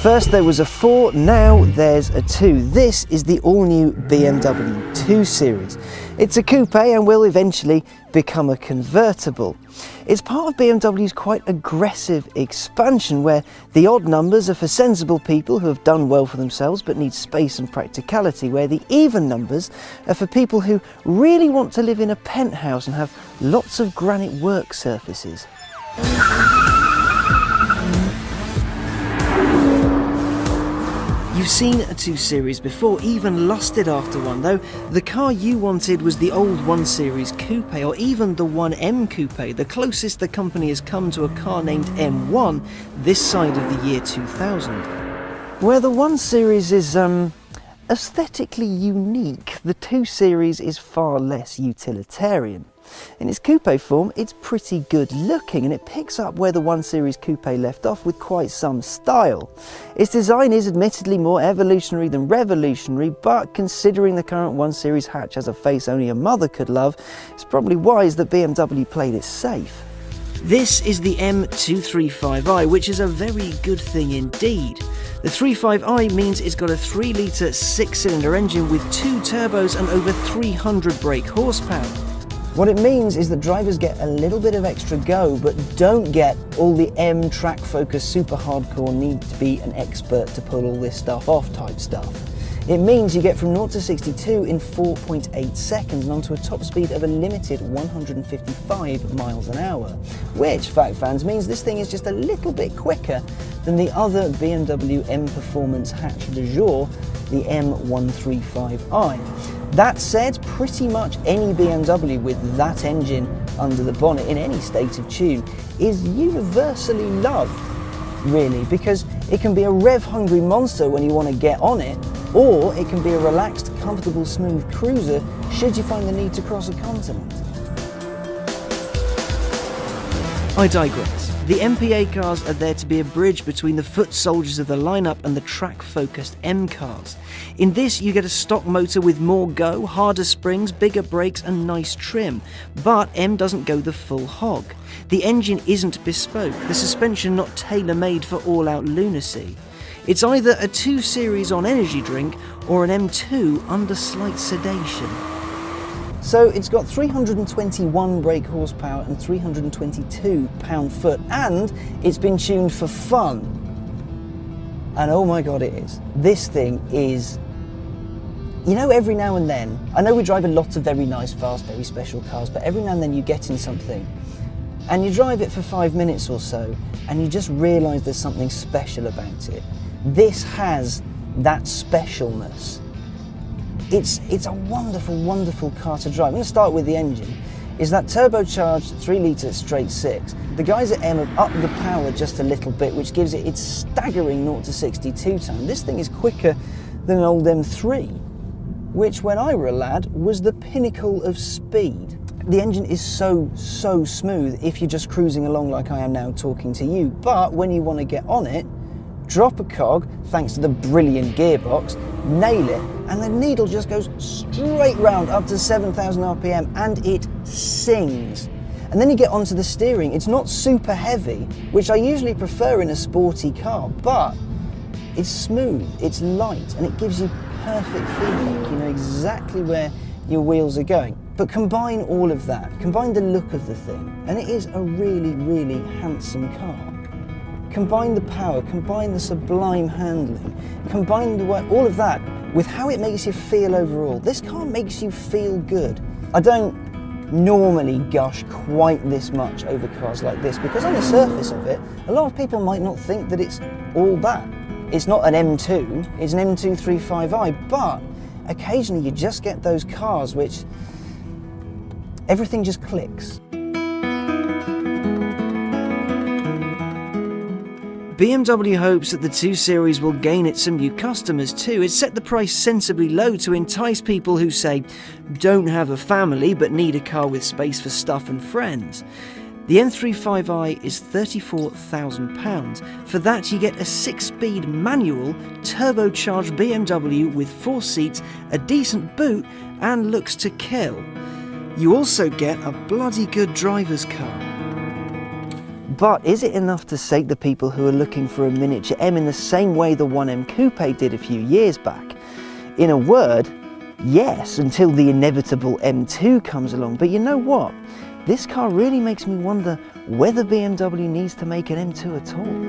First there was a 4, now there's a 2. This is the all-new BMW 2 Series. It's a coupe and will eventually become a convertible. It's part of BMW's quite aggressive expansion, where the odd numbers are for sensible people who have done well for themselves but need space and practicality, where the even numbers are for people who really want to live in a penthouse and have lots of granite work surfaces. You've seen a 2 Series before, even lusted after one, though the car you wanted was the old 1 Series Coupe or even the 1M Coupe, the closest the company has come to a car named M1 this side of the year 2000. Where the 1 Series is aesthetically unique, the 2 Series is far less utilitarian. In its coupe form, it's pretty good looking, and it picks up where the 1 Series Coupe left off with quite some style. Its design is admittedly more evolutionary than revolutionary, but considering the current 1 Series hatch has a face only a mother could love, it's probably wise that BMW played it safe. This is the M235i, which is a very good thing indeed. The 35i means it's got a 3-litre 6-cylinder engine with 2 turbos and over 300 brake horsepower. What it means is that drivers get a little bit of extra go, but don't get all the M track focus super hardcore need to be an expert to pull all this stuff off type stuff. It means you get from 0 to 62 in 4.8 seconds and onto a top speed of a limited 155 miles an hour, which, fact fans, means this thing is just a little bit quicker than the other BMW M Performance hatch du jour, the M135i. That said, pretty much any BMW with that engine under the bonnet in any state of tune is universally loved, really, because it can be a rev-hungry monster when you want to get on it, or it can be a relaxed, comfortable, smooth cruiser should you find the need to cross a continent. I digress. The MPA cars are there to be a bridge between the foot soldiers of the lineup and the track-focused M cars. In this, you get a stock motor with more go, harder springs, bigger brakes and nice trim. But M doesn't go the full hog. The engine isn't bespoke, the suspension not tailor-made for all-out lunacy. It's either a 2 Series on energy drink or an M2 under slight sedation. So it's got 321 brake horsepower and 322 pound-foot, and it's been tuned for fun. And oh my god, it is. This thing is, you know, every now and then, I know we drive a lot of very nice, fast, very special cars, but every now and then you get in something and you drive it for 5 minutes or so and you just realise there's something special about it. This has that specialness. It's a wonderful, wonderful car to drive. I'm going to start with the engine. Is that turbocharged 3-litre straight 6. The guys at M have upped the power just a little bit, which gives it its staggering 0 to 62 time. This thing is quicker than an old M3, which when I were a lad was the pinnacle of speed. The engine is so smooth if you're just cruising along like I am now talking to you, but when you want to get on it, drop a cog, thanks to the brilliant gearbox, nail it, and the needle just goes straight round up to 7,000 RPM and it sings. And then you get onto the steering. It's not super heavy, which I usually prefer in a sporty car, but it's smooth, it's light, and it gives you perfect feedback. You know exactly where your wheels are going. But combine all of that, combine the look of the thing, and it is a really, really handsome car. Combine the power, combine the sublime handling, combine the way, all of that with how it makes you feel overall. This car makes you feel good. I don't normally gush quite this much over cars like this because on the surface of it, a lot of people might not think that it's all that. It's not an M2, it's an M235i, but occasionally you just get those cars which everything just clicks. BMW hopes that the 2 Series will gain it some new customers too. It's set the price sensibly low to entice people who say, don't have a family but need a car with space for stuff and friends. The M35i is £34,000. For that you get a 6-speed manual, turbocharged BMW with 4 seats, a decent boot and looks to kill. You also get a bloody good driver's car. But is it enough to sate the people who are looking for a miniature M in the same way the 1M Coupe did a few years back? In a word, yes, until the inevitable M2 comes along. But you know what? This car really makes me wonder whether BMW needs to make an M2 at all.